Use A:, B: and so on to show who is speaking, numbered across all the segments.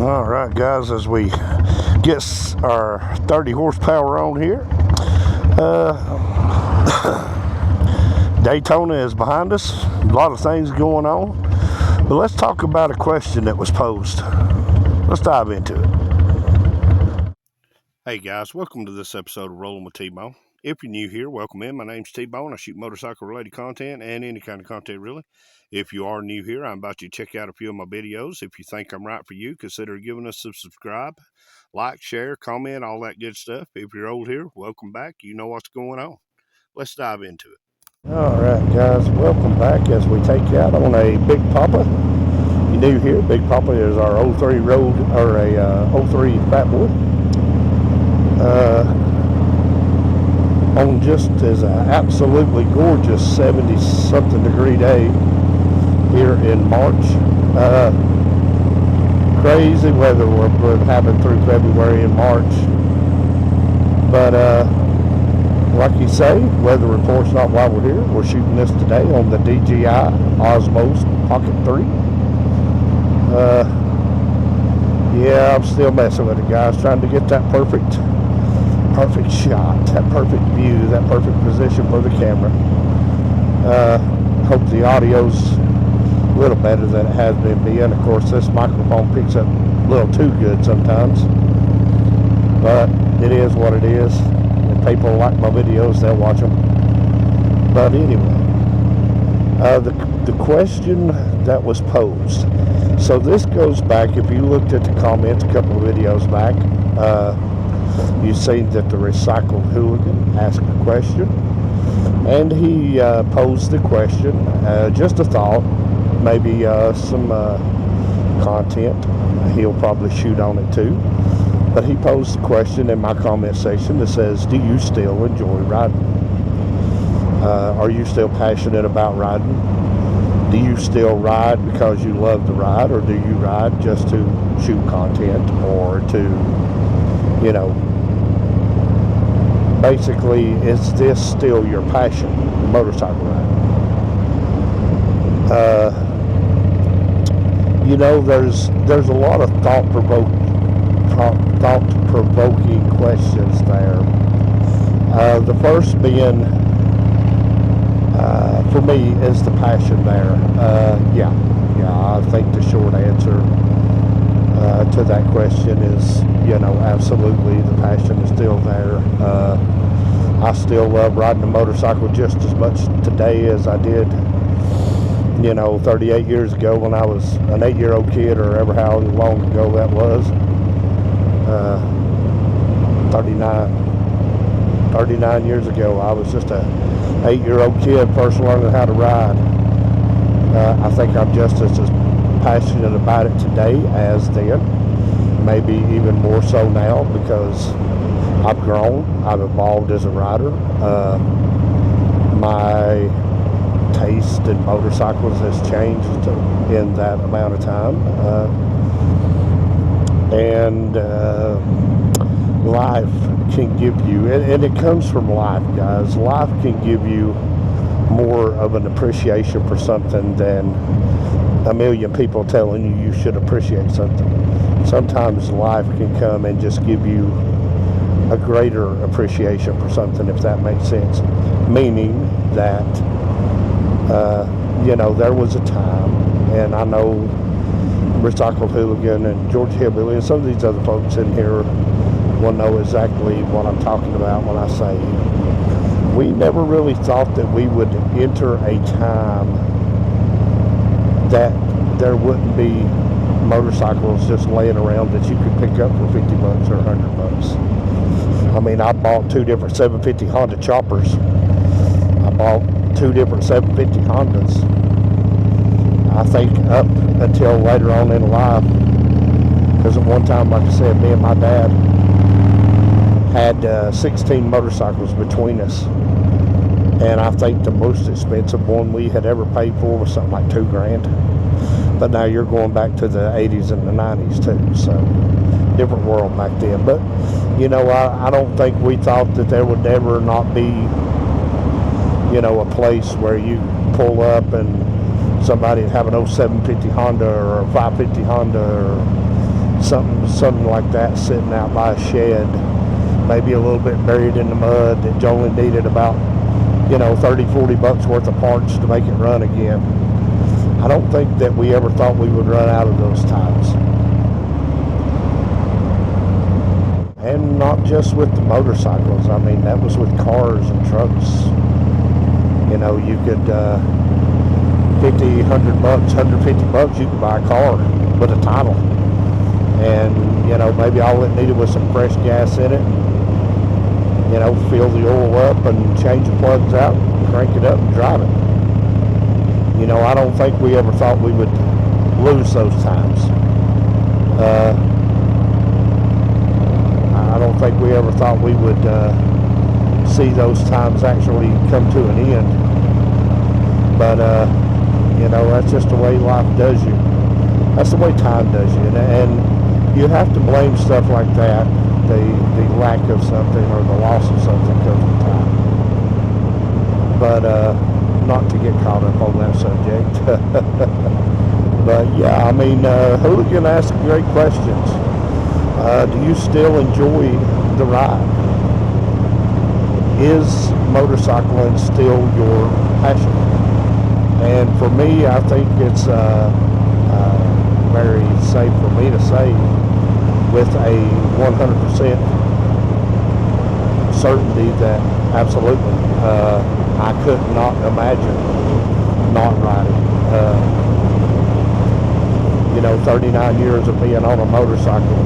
A: All right, guys, as we get our 30 horsepower on here, Daytona is behind us. A lot of things going on, but let's talk about a question that was posed. Let's dive into it. Hey guys, welcome to this episode of Rolling with T-Bone. If you're new here, welcome in. My name's T-Bone. I shoot motorcycle related content and any kind of content really. If you are new here, I invite you to check out a few of my videos. If you think I'm right for you, consider giving us a subscribe, like, share, comment, all that good stuff. If you're old here, welcome back. You know what's going on. Let's dive into it. All right, guys, welcome back as we take you out on a Big Papa. You new here, Big Papa is our 03 road, or a 03 Fat Boy. On just as an absolutely gorgeous 70-something degree day here in March. Crazy weather we're having through February and March. But like you say, weather report's not why we're here. We're shooting this today on the DJI Osmos Pocket 3. Yeah, I'm still messing with it, guys, trying to get that perfect shot, that perfect view, that perfect position for the camera. Hope the audio's a little better than it has been being. Of course, this microphone picks up a little too good sometimes, but it is what it is. If people like my videos, they'll watch them. But anyway, the question that was posed. So this goes back, if you looked at the comments a couple of videos back, you've seen that the Recycled Hooligan asked a question, and he posed the question, just a thought, maybe some content. He'll probably shoot on it too. But he posed the question in my comment section that says, do you still enjoy riding? Are you still passionate about riding? Do you still ride because you love to ride, or do you ride just to shoot content, or to, you know, basically, is this still your passion, motorcycle riding? You know, there's a lot of thought-provoking questions there. The first being, for me, is the passion there? Yeah, I think the short answer to that question is, you know, absolutely, the passion is still there. I still love riding a motorcycle just as much today as I did, you know, 38 years ago when I was an 8-year-old kid, or ever how long ago that was. 39 years ago, I was just a 8-year-old kid first learning how to ride. I think I'm just as passionate about it today as then, maybe even more so now, because I've grown, I've evolved as a rider. My taste in motorcycles has changed in that amount of time, and life can give you, and it comes from life, guys, life can give you more of an appreciation for something than a million people telling you should appreciate something. Sometimes life can come and just give you a greater appreciation for something, if that makes sense. Meaning that, you know, there was a time, and I know Recycled Hooligan and George Hillbilly and some of these other folks in here will know exactly what I'm talking about when I say we never really thought that we would enter a time that there wouldn't be motorcycles just laying around that you could pick up for $50 or $100. I mean, I bought 2 different 750 Honda choppers. I bought 2 different 750 Hondas. I think up until later on in life, because at one time, like I said, me and my dad had 16 motorcycles between us, and I think the most expensive one we had ever paid for was something like $2,000. But now you're going back to the 80s and the 90s too, so different world back then. But you know, I don't think we thought that there would ever not be, you know, a place where you pull up and somebody would have an 0750 Honda or a 550 Honda or something like that sitting out by a shed, maybe a little bit buried in the mud, that you only needed about, you know, 30-40 bucks worth of parts to make it run again. I don't think that we ever thought we would run out of those times. And not just with the motorcycles. I mean, that was with cars and trucks. You know, you could 50, 100 bucks, 150 bucks, you could buy a car with a title. And, you know, maybe all it needed was some fresh gas in it. You know, fill the oil up and change the plugs out, crank it up and drive it. You know, I don't think we ever thought we would lose those times. I don't think we ever thought we would see those times actually come to an end. But, you know, that's just the way life does you. That's the way time does you. And you have to blame stuff like that, the lack of something or the loss of something comes with time. But not to get caught up on that subject. But yeah, I mean, Hooligan asked great questions. Do you still enjoy the ride? Is motorcycling still your passion? And for me, I think it's very safe for me to say with a 100% certainty that absolutely, I could not imagine not riding. You know, 39 years of being on a motorcycle,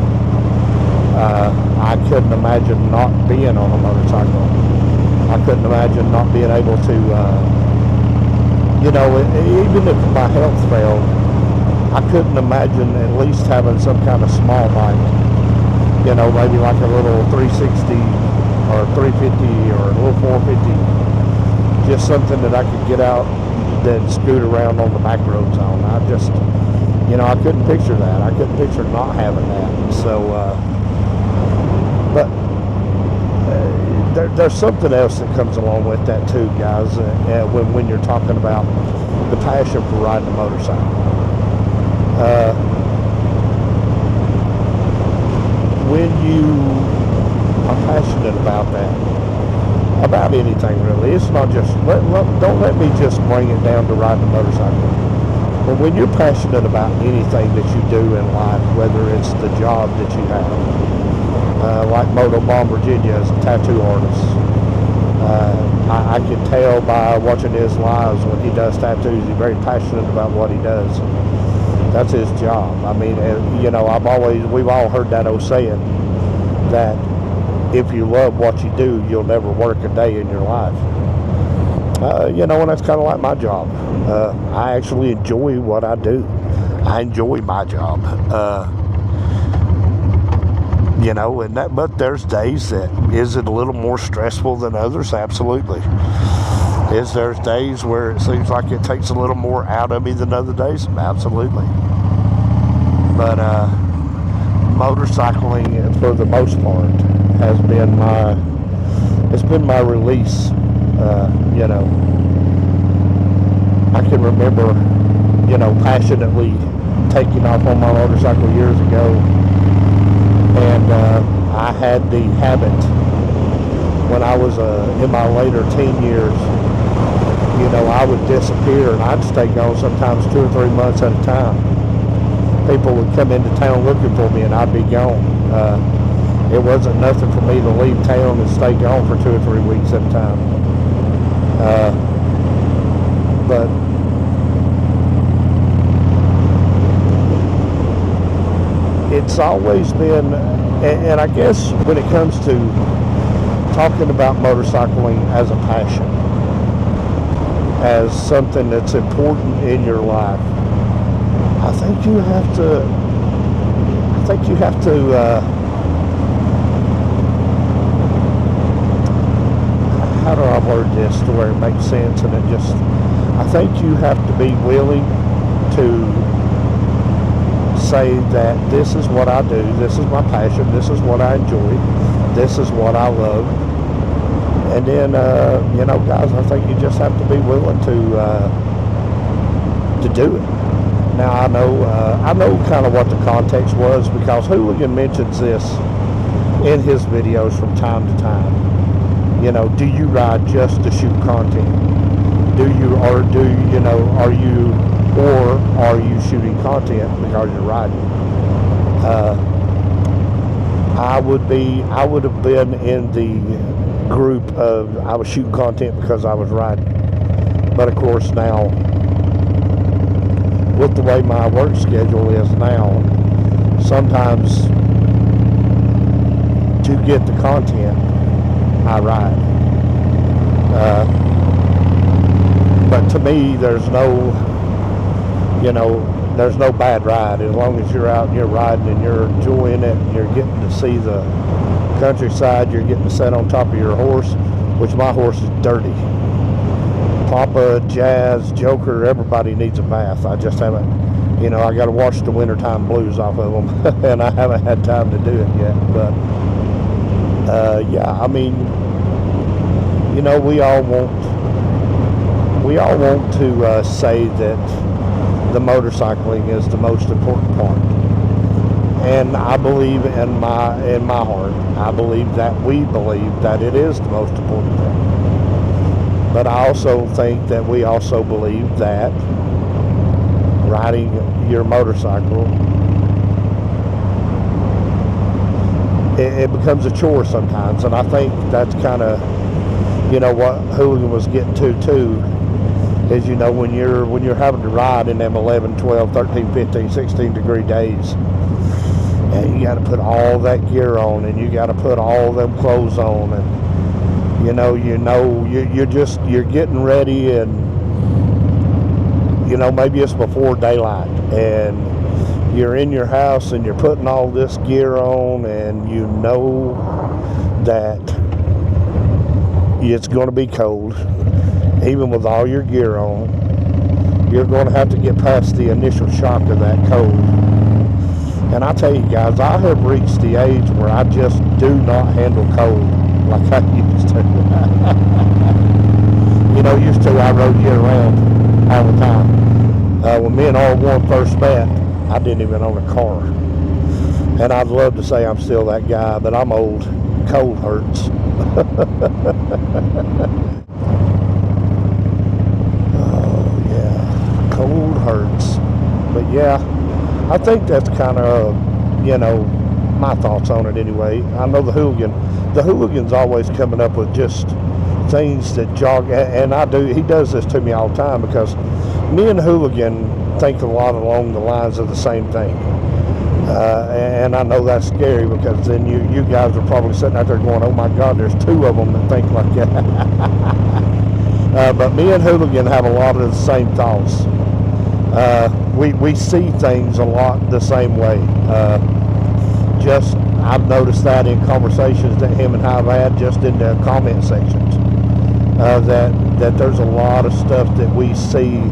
A: I couldn't imagine not being on a motorcycle. I couldn't imagine not being able to, you know, even if my health failed, I couldn't imagine at least having some kind of small bike, you know, maybe like a little 360 or 350 or a little 450, just something that I could get out and scoot around on the back roads on. I just, you know, I couldn't picture that. I couldn't picture not having that. So, but there's something else that comes along with that too, guys, when you're talking about the passion for riding a motorcycle. When you are passionate about that, about anything really, it's not just, don't let me just bring it down to riding a motorcycle. But when you're passionate about anything that you do in life, whether it's the job that you have, like Moto Bomb Virginia as a tattoo artist, I can tell by watching his lives when he does tattoos, he's very passionate about what he does. That's his job. I mean, you know, we've all heard that old saying that if you love what you do, you'll never work a day in your life. You know, and that's kind of like my job. I actually enjoy what I do. I enjoy my job. You know, but there's days that is it a little more stressful than others? Absolutely. There's days where it seems like it takes a little more out of me than other days? Absolutely. But motorcycling, for the most part, has been my release. You know, I can remember, you know, passionately taking off on my motorcycle years ago, and I had the habit when I was in my later teen years. You know, I would disappear and I'd stay gone sometimes 2 or 3 months at a time. People would come into town looking for me and I'd be gone. It wasn't nothing for me to leave town and stay gone for 2 or 3 weeks at a time. But it's always been, and I guess when it comes to talking about motorcycling as a passion, as something that's important in your life, I think you have to how do I word this to where it makes sense, and I think you have to be willing to say that this is what I do, this is my passion, this is what I enjoy, this is what I love. And then, you know, guys, I think you just have to be willing to do it. Now I know kind of what the context was, because Hooligan mentions this in his videos from time to time. You know, do you ride just to shoot content? Are you shooting content because you're riding? I would have been in the group of I was shooting content because I was riding. But of course now, with the way my work schedule is now, sometimes to get the content, I ride. But to me, there's no bad ride. As long as you're out and you're riding and you're enjoying it, and you're getting to see the countryside, you're getting to sit on top of your horse, which my horse is dirty. Papa, Jazz, Joker, everybody needs a bath. I just haven't, I got to wash the wintertime blues off of them, and I haven't had time to do it yet. But yeah, I mean, we all want to say that the motorcycling is the most important part, and I believe in my heart, we believe that it is the most important thing. But I also think that we also believe that riding your motorcycle, it becomes a chore sometimes, and I think that's kind of what Hooligan was getting to too, is when you're having to ride in them 11, 12, 13, 15, 16 degree days, and you got to put all that gear on, and you got to put all them clothes on, and you're getting ready, and maybe it's before daylight, and you're in your house and you're putting all this gear on, and that it's going to be cold. Even with all your gear on, you're going to have to get past the initial shock of that cold. And I tell you guys, I have reached the age where I just do not handle cold like I used to. Used to I rode year round all the time. When me and R1 first met, I didn't even own a car. And I'd love to say I'm still that guy, but I'm old. Cold hurts. Cold hurts. But yeah, I think that's kind of, my thoughts on it anyway. I know the Hooligan's always coming up with just things that jog, and he does this to me all the time, because me and Hooligan think a lot along the lines of the same thing. And I know that's scary, because then you guys are probably sitting out there going, oh my God, there's two of them that think like that. But me and Hooligan have a lot of the same thoughts. We see things a lot the same way. I've noticed that in conversations that him and I have had, just in the comment sections, that there's a lot of stuff that we see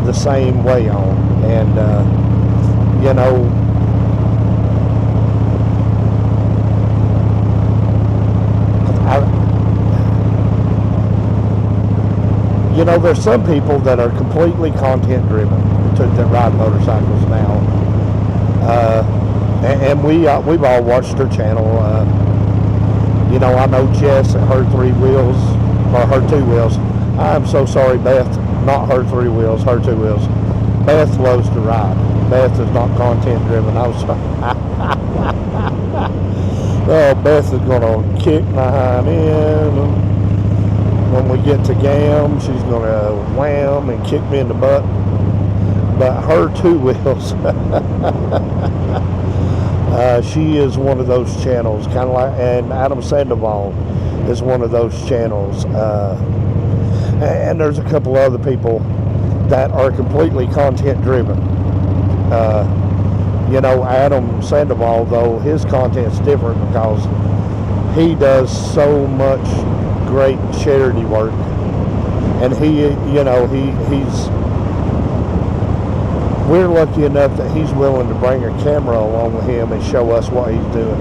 A: the same way on, and there's some people that are completely content driven that ride motorcycles now, and we've all watched her channel. I know Jess at her 3 wheels, or her 2 wheels. I'm so sorry, Beth, not her 3 wheels, her 2 wheels. Beth loves to ride. Beth is not content driven. I was oh, Beth is gonna kick my hind end. When we get to GAM, she's going to wham and kick me in the butt. But her 2 wheels, she is one of those channels, kind of like, and Adam Sandoval is one of those channels. And there's a couple other people that are completely content driven. Adam Sandoval, though, his content's different, because he does so much great charity work, and we're lucky enough that he's willing to bring a camera along with him and show us what he's doing.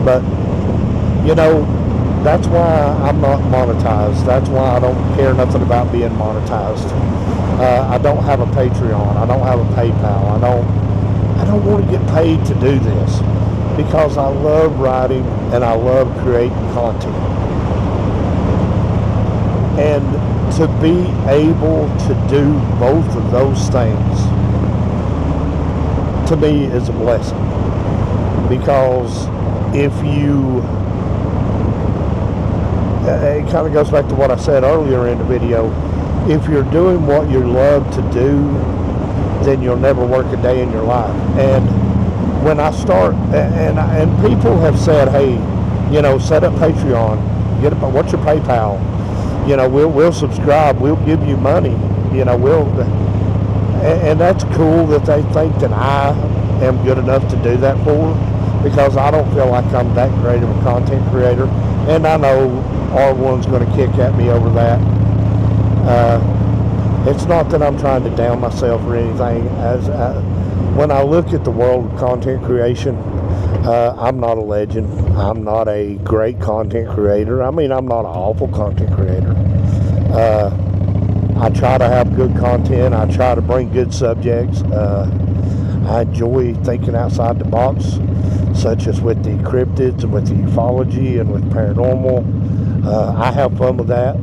A: But that's why I'm not monetized. That's why I don't care nothing about being monetized. I don't have a Patreon. I don't have a PayPal. I don't want to get paid to do this because I love writing and I love creating content. And to be able to do both of those things, to me, is a blessing. Because if you, it kind of goes back to what I said earlier in the video, if you're doing what you love to do, then you'll never work a day in your life. And when I start, and people have said, hey, you know, set up Patreon, get up, what's your PayPal? You know, we'll subscribe, we'll give you money, you know, and that's cool that they think that I am good enough to do that for, because I don't feel like I'm that great of a content creator, and I know R1's going to kick at me over that. It's not that I'm trying to down myself or anything. When I look at the world of content creation, I'm not a legend. I'm not a great content creator. I mean, I'm not an awful content creator. I try to have good content. I try to bring good subjects. I enjoy thinking outside the box, such as with the cryptids and with the ufology and with paranormal. I have fun with that.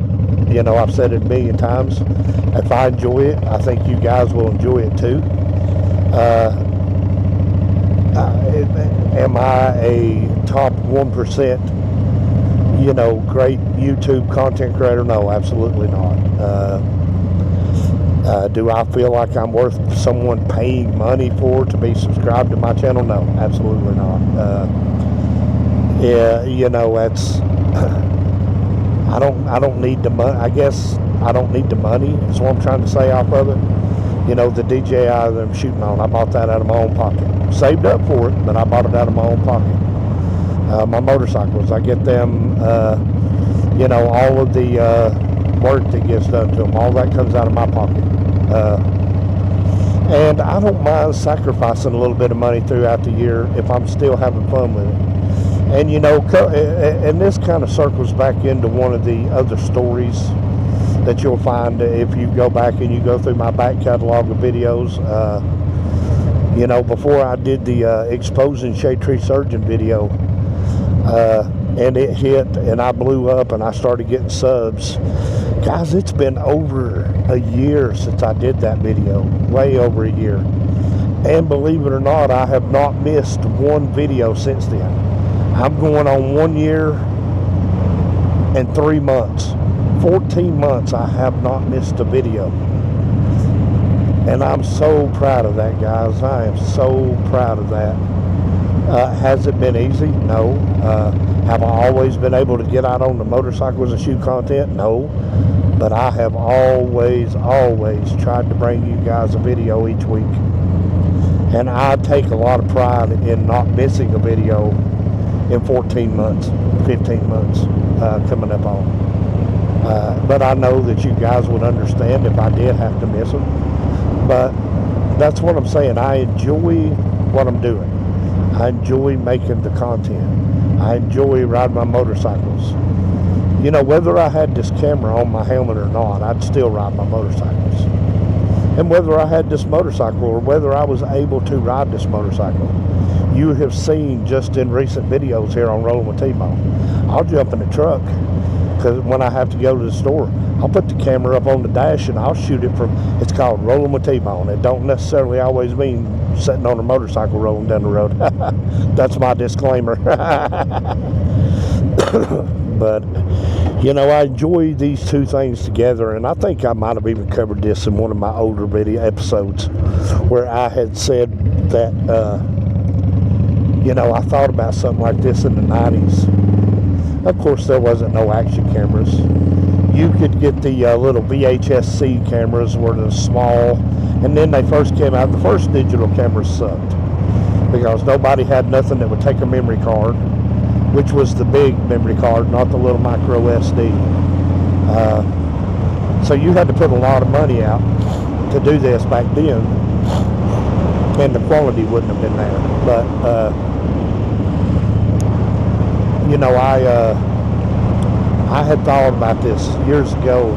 A: You know, I've said it a million times. If I enjoy it, I think you guys will enjoy it too. Am I a top 1%, you know, great YouTube content creator? No, absolutely not. Do I feel like I'm worth someone paying money for to be subscribed to my channel? No, absolutely not. Yeah, you know, that's I don't need the money. I guess I don't need the money is what I'm trying to say off of it. You know, the DJI that I'm shooting on, I bought that out of my own pocket. Saved up for it, but I bought it out of my own pocket. My motorcycles, I get them, you know, all of the work that gets done to them, all that comes out of my pocket. And I don't mind sacrificing a little bit of money throughout the year if I'm still having fun with it. And you know, and this kind of circles back into one of the other stories that you'll find if you go back and you go through my back catalog of videos. You know, before I did the exposing shade tree surgeon video, and it hit and I blew up and I started getting subs. Guys, it's been over a year since I did that video, way over a year. And believe it or not, I have not missed one video since then. I'm going on 1 year and 3 months. 14 months I have not missed a video. And I'm so proud of that, guys. I am so proud of that. Has it been easy? No. Have I always been able to get out on the motorcycles and shoot content? No. But I have always tried to bring you guys a video each week. And I take a lot of pride in not missing a video in 14 months, 15 months coming up on. But I know that you guys would understand if I did have to miss them. But that's what I'm saying. I enjoy what I'm doing. I enjoy making the content. I enjoy riding my motorcycles. You know, whether I had this camera on my helmet or not, I'd still ride my motorcycles. And whether I had this motorcycle or whether I was able to ride this motorcycle, you have seen just in recent videos here on Rolling with T-Bone. I'll jump in the truck because when I have to go to the store, I'll put the camera up on the dash and I'll shoot it from, it's called Rolling with T-Bone. It don't necessarily always mean sitting on a motorcycle rolling down the road. That's my disclaimer. But, you know, I enjoy these two things together, and I think I might have even covered this in one of my older video episodes where I had said that, you know, I thought about something like this in the 90s. Of course, there wasn't no action cameras. You could get the little VHS-C cameras were the small, and then they first came out. The first digital cameras sucked because nobody had nothing that would take a memory card, which was the big memory card, not the little micro SD. So you had to put a lot of money out to do this back then, and the quality wouldn't have been there. But you know, I had thought about this years ago,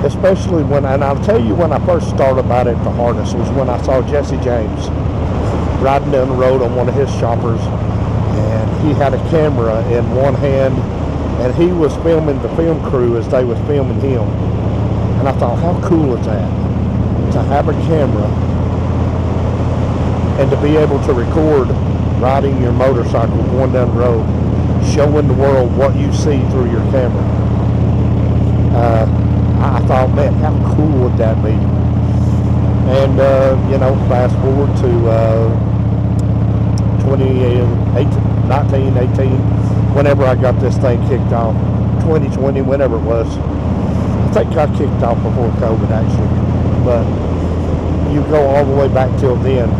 A: especially when, and I'll tell you when I first started about it the hardest was when I saw Jesse James riding down the road on one of his choppers, and he had a camera in one hand, and he was filming the film crew as they was filming him. And I thought, how cool is that? To have a camera and to be able to record riding your motorcycle going down the road, showing the world what you see through your camera. I thought, man, how cool would that be? And, you know, fast forward to 1918, whenever I got this thing kicked off, 2020, whenever it was. I think I kicked off before COVID, actually. But you go all the way back till then.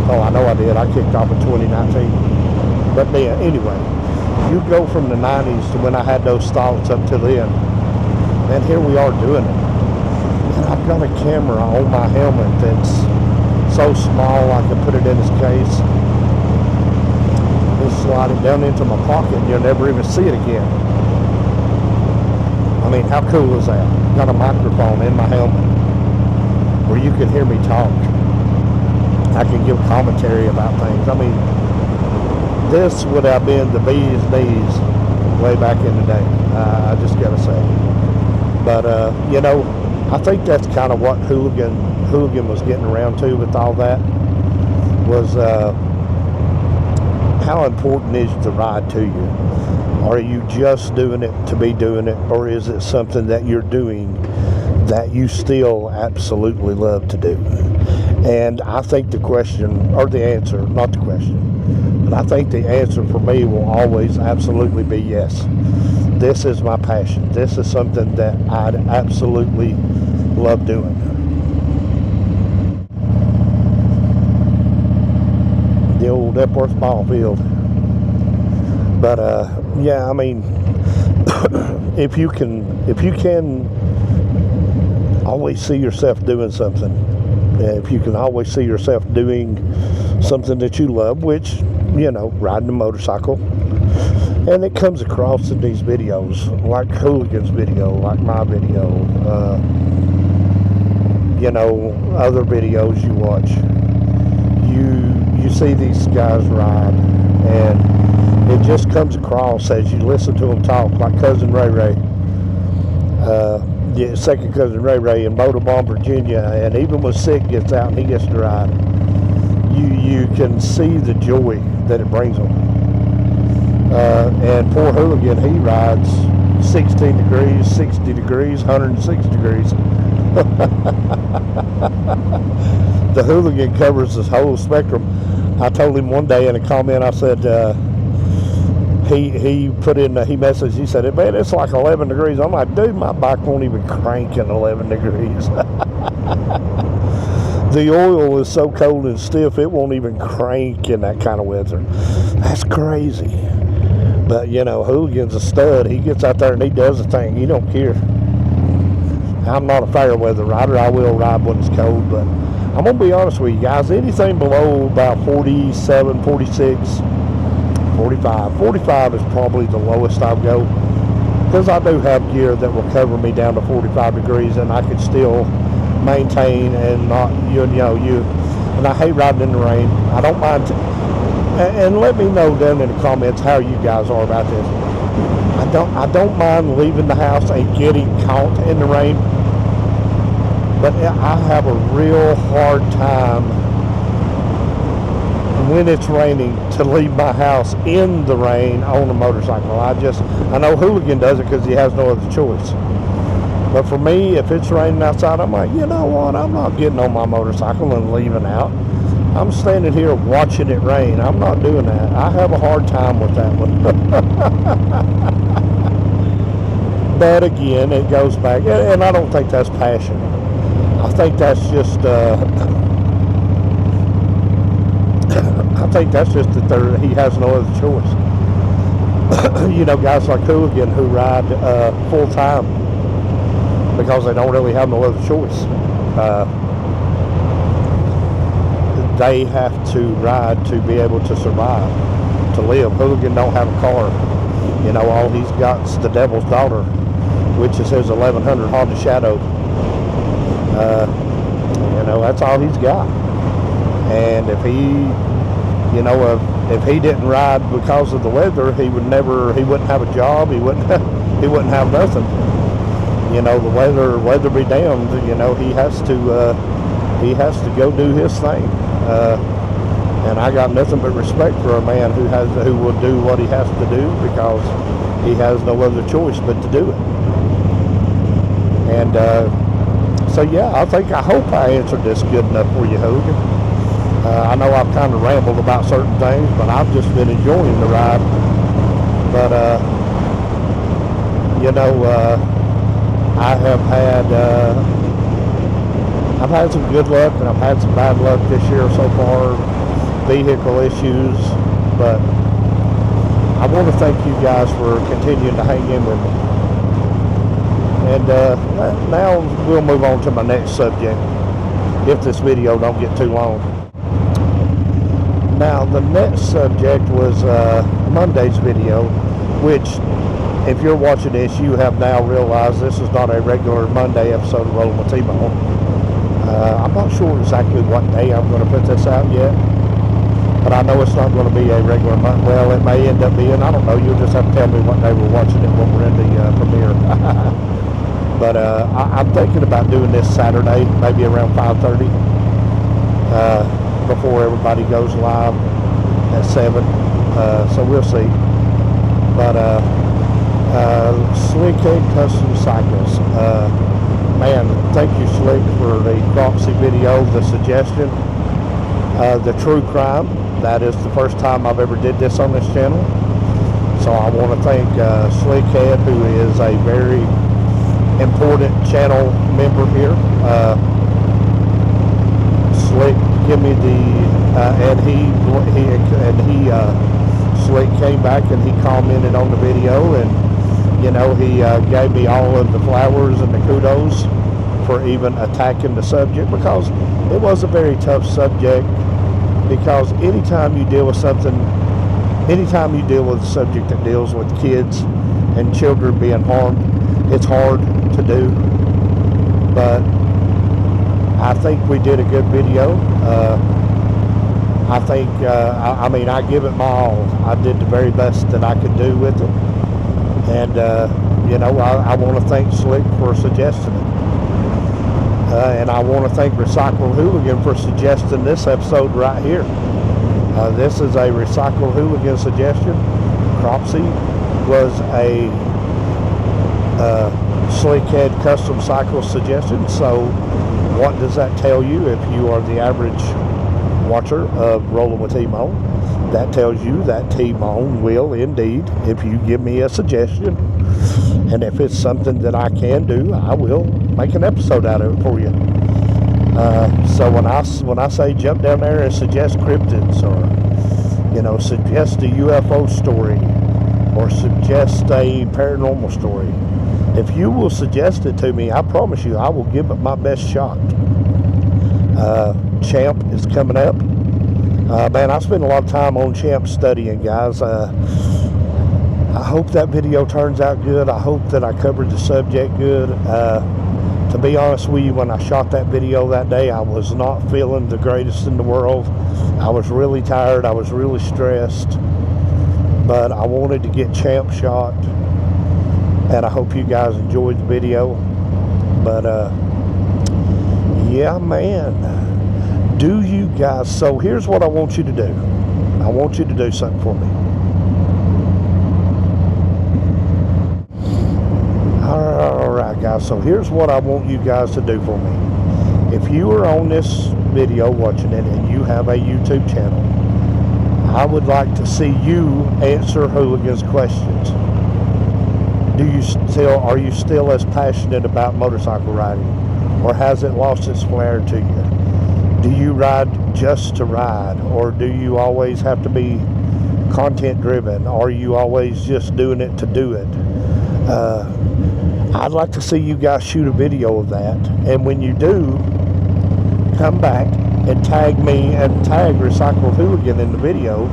A: Oh, I know I did. I kicked off in 2019. But then, anyway, you go from the 90s to when I had those thoughts up to then. And here we are doing it. And I've got a camera on my helmet that's so small I can put it in its case and slide it down into my pocket and you'll never even see it again. I mean, how cool is that? I've got a microphone in my helmet where you can hear me talk. I can give commentary about things. I mean, this would have been the bee's knees way back in the day. I just gotta say. But, you know, I think that's kind of what Hooligan was getting around to with all that, was how important is the ride to you? Are you just doing it to be doing it, or is it something that you're doing that you still absolutely love to do? And I think the question, or the answer, not the question, but I think the answer for me will always absolutely be yes. This is my passion. This is something that I absolutely love doing. The old Epworth ball field. But yeah, I mean, if you can always see yourself doing something, if you can always see yourself doing something that you love, which, you know, riding a motorcycle, and it comes across in these videos, like Hooligan's video, like my video, you know, other videos you watch. You see these guys ride, and it just comes across as you listen to them talk, like Cousin Ray Ray, second Cousin Ray Ray in Motorbomb, Virginia, and even when Sid gets out and he gets to ride, you can see the joy that it brings them. And poor Hooligan, he rides 16 degrees, 60 degrees, 106 degrees. The Hooligan covers this whole spectrum. I told him one day in a comment, I said, he put in, he messaged, he said, man, it's like 11 degrees. I'm like, dude, my bike won't even crank in 11 degrees. The oil is so cold and stiff, it won't even crank in that kind of weather. That's crazy. But, you know, Hooligan's a stud. He gets out there and he does the thing. He don't care. I'm not a fair weather rider. I will ride when it's cold, but I'm going to be honest with you guys. Anything below about 47, 46, 45. 45 is probably the lowest I'll go, because I do have gear that will cover me down to 45 degrees, and I can still maintain and not, and I hate riding in the rain. I don't mind. And let me know down in the comments how you guys are about this. I don't mind leaving the house and getting caught in the rain, but I have a real hard time when it's raining to leave my house in the rain on a motorcycle. I know Hooligan does it because he has no other choice. But for me, if it's raining outside, I'm like, you know what? I'm not getting on my motorcycle and leaving out. I'm standing here watching it rain. I'm not doing that. I have a hard time with that one. But again, it goes back, and I don't think that's passion. I think that's just, that he has no other choice. You know, guys like Hooligan who ride full time because they don't really have no other choice. They have to ride to be able to survive, to live. Hooligan don't have a car. You know, all he's got is the devil's daughter. which is his 1100 Honda Shadow. That's all he's got. And if he didn't ride because of the weather, he wouldn't have a job. He wouldn't have nothing. The weather be damned. He has to go do his thing. And I got nothing but respect for a man who will do what he has to do, because he has no other choice but to do it. And so yeah, I hope I answered this good enough for you, Hogan. I know I've kind of rambled about certain things, but I've just been enjoying the ride. But I've had some good luck, and I've had some bad luck this year so far, vehicle issues, but I want to thank you guys for continuing to hang in with me. And now we'll move on to my next subject, if this video don't get too long. Now, the next subject was Monday's video, which, if you're watching this, you have now realized this is not a regular Monday episode of Rolling with T-Bone. I'm not sure exactly what day I'm going to put this out yet, but I know it's not going to be a regular month. Well, it may end up being, I don't know, you'll just have to tell me what day we're watching it when we're in the premiere. But I'm thinking about doing this Saturday, maybe around 5:30, before everybody goes live at 7. So we'll see. But Slick Head Custom Cycles. Man, thank you, Slick, for the Cropsey video, the suggestion. The true crime. That is the first time I've ever did this on this channel. So I want to thank Slick Head, who is a very important channel member here. Slick give me Slick came back and he commented on the video, and he gave me all of the flowers and the kudos for even attacking the subject, because it was a very tough subject. Because anytime you deal with a subject that deals with kids and children being harmed, it's hard to do. But I think we did a good video. I think, I give it my all. I did the very best that I could do with it. And, I want to thank Slick for suggesting it. And I want to thank Recycled Hooligan for suggesting this episode right here. This is a Recycled Hooligan suggestion. Cropsey was a Slick Head Custom Cycle suggestion. So what does that tell you? If you are the average watcher of Rolling with T-Bone, that tells you that T-Bone will indeed, if you give me a suggestion, and if it's something that I can do, I will make an episode out of it for you. So when I say jump down there and suggest cryptids, or suggest a UFO story, or suggest a paranormal story, if you will suggest it to me, I promise you I will give it my best shot. Champ is coming up. Man, I spend a lot of time on Champ studying, guys. I hope that video turns out good. I hope that I covered the subject good. To be honest with you, when I shot that video that day, I was not feeling the greatest in the world. I was really tired. I was really stressed. But I wanted to get Champ shot. And I hope you guys enjoyed the video. But, yeah, man. Do you guys... So here's what I want you to do. I want you to do something for me. Alright, guys. So here's what I want you guys to do for me. If you are on this video watching it and you have a YouTube channel, I would like to see you answer Hooligan's questions. Are you still as passionate about motorcycle riding, or has it lost its flair to you? Do you ride just to ride, or do you always have to be content driven? Are you always just doing it to do it? I'd like to see you guys shoot a video of that, and when you do, come back and tag me and tag Recycled Hooligan in the video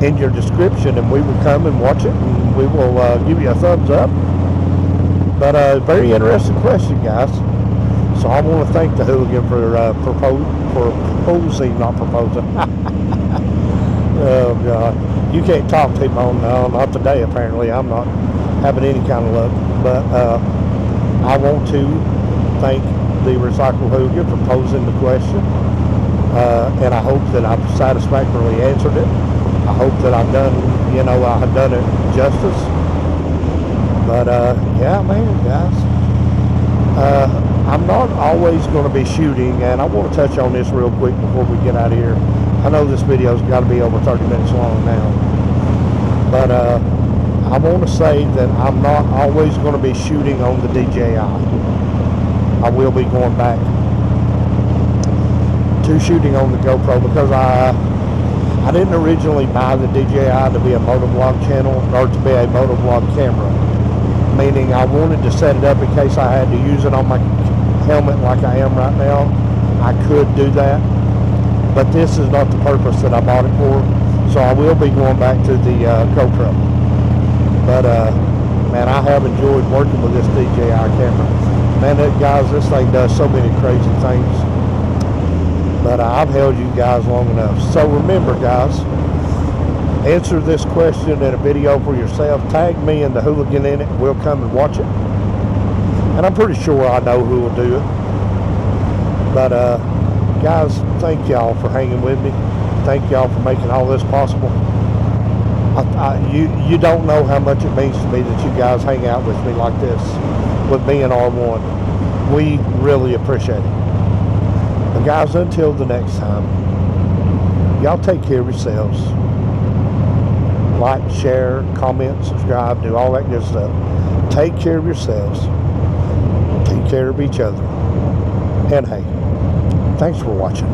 A: in your description, and we will come and watch it, and we will give you a thumbs up, But very interesting question, guys. So I want to thank the hooligan for proposing, not proposing. Oh God, you can't talk to him on no, not today. Apparently, I'm not having any kind of luck. But I want to thank the Recycle Hooligan for posing the question, and I hope that I've satisfactorily answered it. I hope that I've done, I have done it justice. But yeah, man, guys, I'm not always going to be shooting, and I want to touch on this real quick before we get out of here. I know this video's got to be over 30 minutes long now, but I want to say that I'm not always going to be shooting on the DJI. I will be going back to shooting on the GoPro because I didn't originally buy the DJI to be a motovlog channel or to be a motovlog camera. Meaning I wanted to set it up in case I had to use it on my helmet like I am right now. I could do that, but this is not the purpose that I bought it for. So I will be going back to the GoPro. But man, I have enjoyed working with this DJI camera. Man, guys, this thing does so many crazy things. But I've held you guys long enough. So remember, guys, answer this question in a video for yourself. Tag me and the hooligan in it. We'll come and watch it. And I'm pretty sure I know who will do it. But guys, thank y'all for hanging with me. Thank y'all for making all this possible. You don't know how much it means to me that you guys hang out with me like this, with me and R1. We really appreciate it. But guys, until the next time, y'all take care of yourselves. Like, share, comment, subscribe, do all that good stuff. Take care of yourselves. Take care of each other. And hey, thanks for watching.